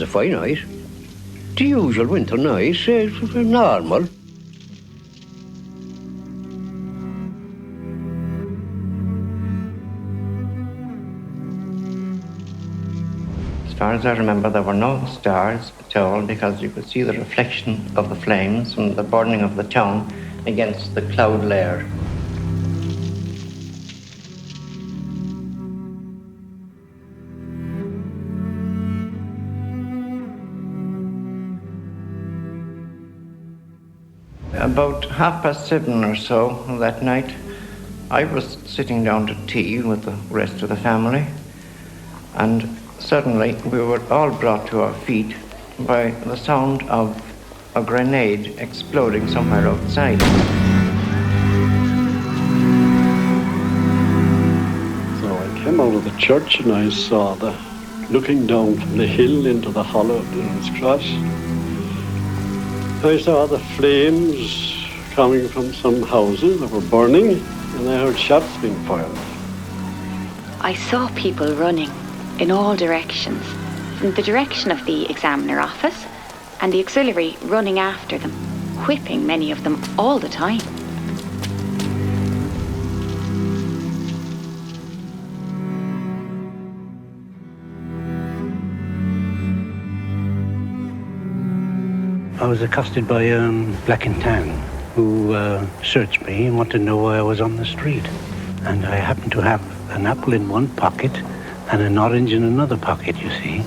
fine night. The usual winter night, normal. As far as I remember, there were no stars at all because you could see the reflection of the flames from the burning of the town against the cloud layer. About 7:30 or so that night, I was sitting down to tea with the rest of the family, and suddenly we were all brought to our feet by the sound of a grenade exploding somewhere outside. So I came out of the church and I saw looking down from the hill into the hollow of Dillon's Cross, I saw the flames coming from some houses that were burning, and I heard shots being fired. I saw people running in all directions, from the direction of the examiner office, and the auxiliary running after them, whipping many of them all the time. I was accosted by Black and Tan, who searched me and wanted to know why I was on the street. And I happened to have an apple in one pocket and an orange in another pocket, you see.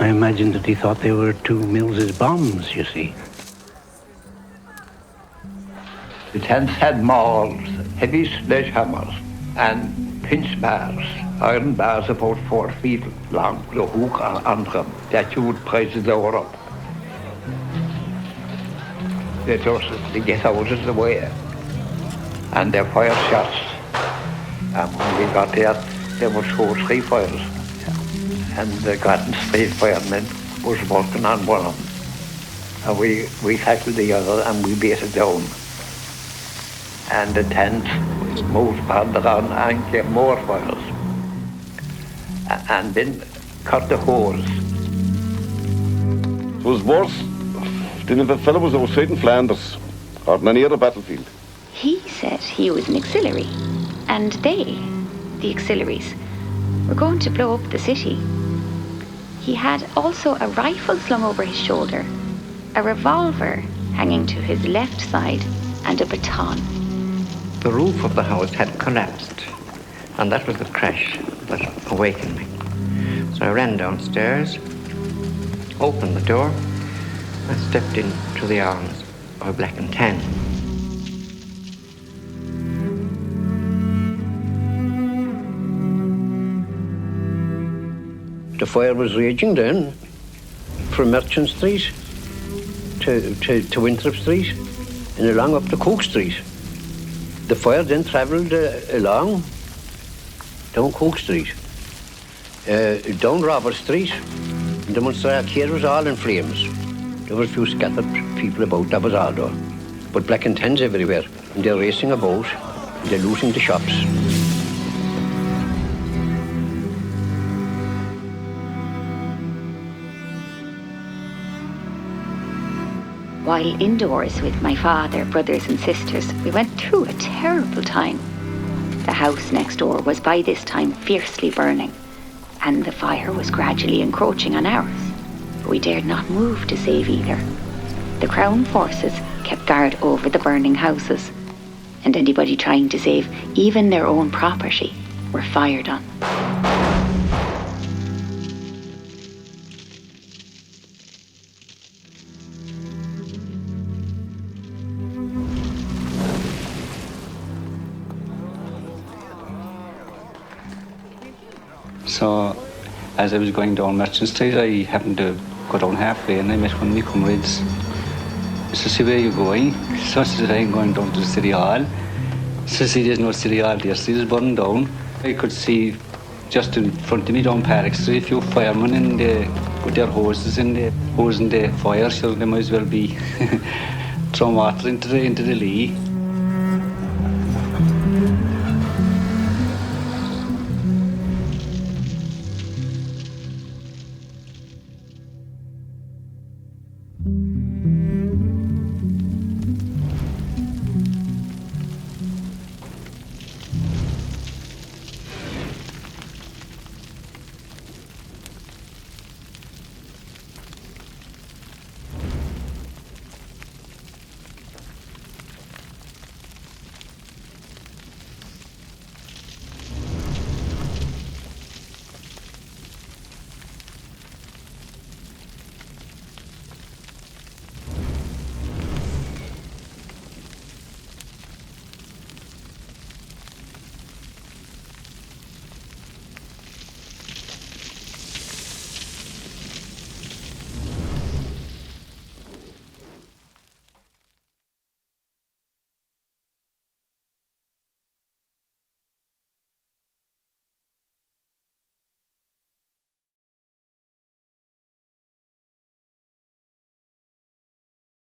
I imagined that he thought they were 2 Mills's bombs, you see. The tents had mauls, heavy sledgehammers, and pinch bars, iron bars about 4 feet long, the hook on them, that you would press the door up. They told us to get out of the way, and they fired shots. And when we got there were 2 or 3 fires, and the Garden State firemen was working on one of them. And we tackled the other and we beat it down. And the tent moved further on and came more fires. And then cut the hose. It was worse than if a fellow was outside in Flanders or on any other battlefield. He said he was an auxiliary, and they, the auxiliaries, were going to blow up the city. He had also a rifle slung over his shoulder, a revolver hanging to his left side, and a baton. The roof of the house had collapsed, and that was the crash that awakened me. So I ran downstairs, opened the door, and stepped into the arms of Black and Tan. The fire was raging then, from Merchant Street to Winthrop Street and along up to Cork Street. The fire then travelled along down Cork Street, down Robert Street, and the Munster Arcade was all in flames. There were a few scattered people about, that was all though. But Black and Tans everywhere, and they're racing about, and they're looting the shops. While indoors with my father, brothers and sisters, we went through a terrible time. The house next door was by this time fiercely burning, and the fire was gradually encroaching on ours. But we dared not move to save either. The Crown forces kept guard over the burning houses, and anybody trying to save even their own property were fired on. So, as I was going down Merchant Street, I happened to go down halfway and I met one of my comrades. He said, "Where are you going?" So I said, "I'm going down to the City Hall." So he "There's no City Hall there, Street is burning down." I could see just in front of me down Park Street a few firemen and with their hoses and hosing the fire, so they might as well be throwing water into the Lee.